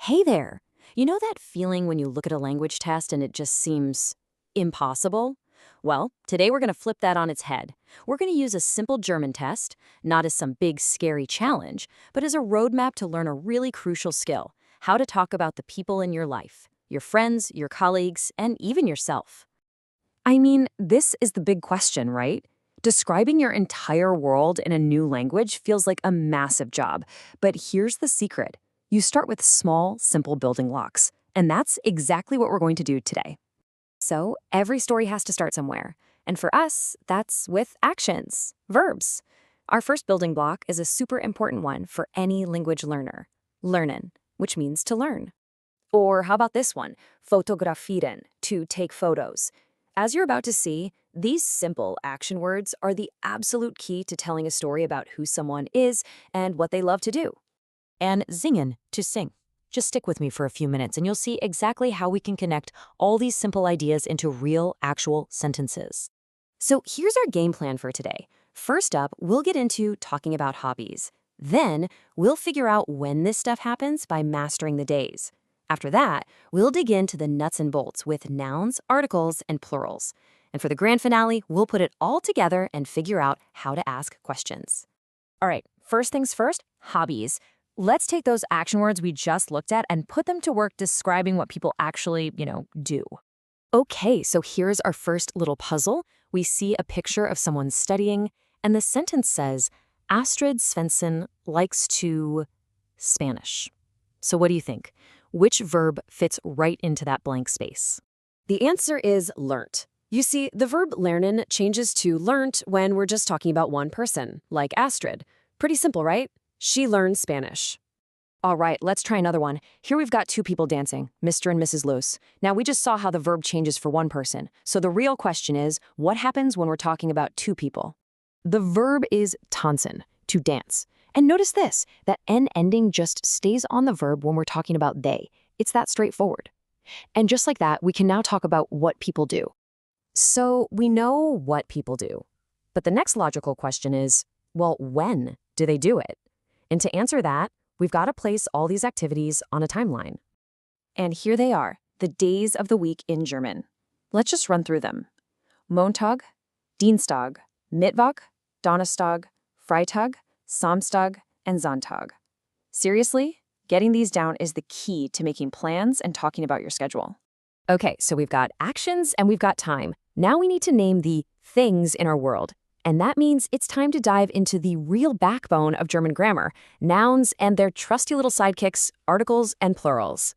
Hey there! You know that feeling when you look at a language test and it just seems impossible? Well, today we're going to flip that on its head. We're going to use a simple German test, not as some big scary challenge, but as a roadmap to learn a really crucial skill: how to talk about the people in your life, your friends, your colleagues, and even yourself. I mean, this is the big question, right? Describing your entire world in a new language feels like a massive job. But here's the secret: you start with small, simple building blocks. And that's exactly what we're going to do today. So, every story has to start somewhere. And for us, that's with actions, verbs. Our first building block is a super important one for any language learner: lernen, which means to learn. Or how about this one, fotografieren, to take photos. As you're about to see, these simple action words are the absolute key to telling a story about who someone is and what they love to do. And singen, to sing. Just stick with me for a few minutes and you'll see exactly how we can connect all these simple ideas into real, actual sentences. So here's our game plan for today. First up, we'll get into talking about hobbies. Then, we'll figure out when this stuff happens by mastering the days. After that, we'll dig into the nuts and bolts with nouns, articles, and plurals. And for the grand finale, we'll put it all together and figure out how to ask questions. All right, first things first, hobbies. Let's take those action words we just looked at and put them to work describing what people actually, do. Okay, so here's our first little puzzle. We see a picture of someone studying, and the sentence says, Astrid Svensson likes to Spanish. So what do you think? Which verb fits right into that blank space? The answer is learnt. You see, the verb lernen changes to learnt when we're just talking about one person, like Astrid. Pretty simple, right? She learned Spanish. All right, let's try another one. Here we've got two people dancing, Mr. and Mrs. Loos. Now, we just saw how the verb changes for one person. So the real question is, what happens when we're talking about two people? The verb is tanzen, to dance. And notice this, that N ending just stays on the verb when we're talking about they. It's that straightforward. And just like that, we can now talk about what people do. So we know what people do. But the next logical question is, well, when do they do it? And to answer that, we've got to place all these activities on a timeline. And here they are, the days of the week in German. Let's just run through them. Montag, Dienstag, Mittwoch, Donnerstag, Freitag, Samstag, and Sonntag. Seriously, getting these down is the key to making plans and talking about your schedule. Okay, so we've got actions and we've got time. Now we need to name the things in our world. And that means it's time to dive into the real backbone of German grammar: nouns and their trusty little sidekicks, articles and plurals.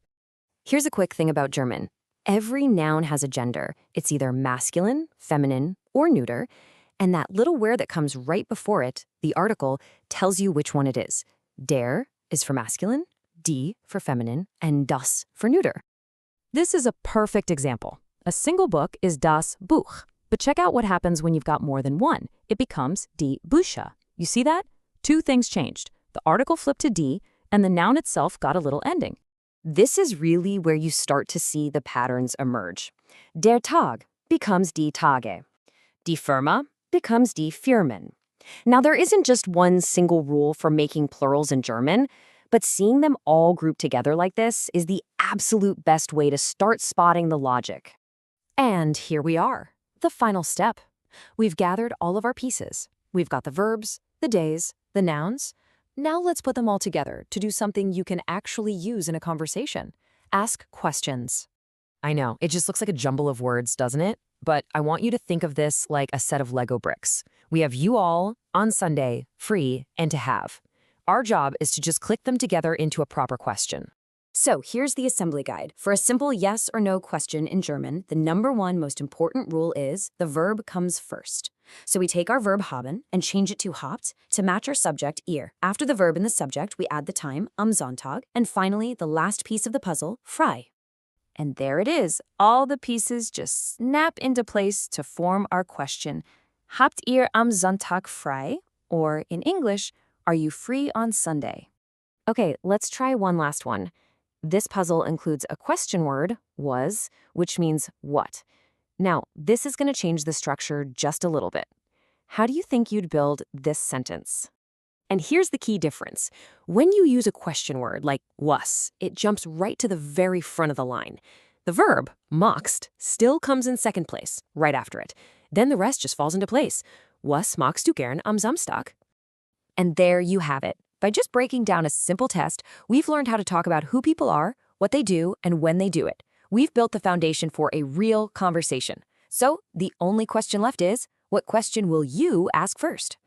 Here's a quick thing about German. Every noun has a gender. It's either masculine, feminine, or neuter. And that little where that comes right before it, the article, tells you which one it is. Der is for masculine, die for feminine, and das for neuter. This is a perfect example. A single book is das Buch. But check out what happens when you've got more than one. It becomes die Bücher. You see that? Two things changed. The article flipped to die, and the noun itself got a little ending. This is really where you start to see the patterns emerge. Der Tag becomes die Tage. Die Firma becomes die Firmen. Now, there isn't just one single rule for making plurals in German, but seeing them all grouped together like this is the absolute best way to start spotting the logic. And here we are. The final step. We've gathered all of our pieces. We've got the verbs, the days, the nouns. Now let's put them all together to do something you can actually use in a conversation. Ask questions. I know, it just looks like a jumble of words, doesn't it? But I want you to think of this like a set of Lego bricks. We have you all, on Sunday, free, and to have. Our job is to just click them together into a proper question. So here's the assembly guide. For a simple yes or no question in German, the number one most important rule is the verb comes first. So we take our verb haben and change it to habt to match our subject ihr. After the verb and the subject, we add the time, am Sonntag, and finally, the last piece of the puzzle, frei. And there it is. All the pieces just snap into place to form our question. Habt ihr am Sonntag frei? Or in English, are you free on Sunday? Okay, let's try one last one. This puzzle includes a question word, was, which means what. Now, this is going to change the structure just a little bit. How do you think you'd build this sentence? And here's the key difference. When you use a question word like was, it jumps right to the very front of the line. The verb, magst, still comes in second place, right after it. Then the rest just falls into place. Was magst du gern am Samstag? And there you have it. By just breaking down a simple test, we've learned how to talk about who people are, what they do, and when they do it. We've built the foundation for a real conversation. So the only question left is, what question will you ask first?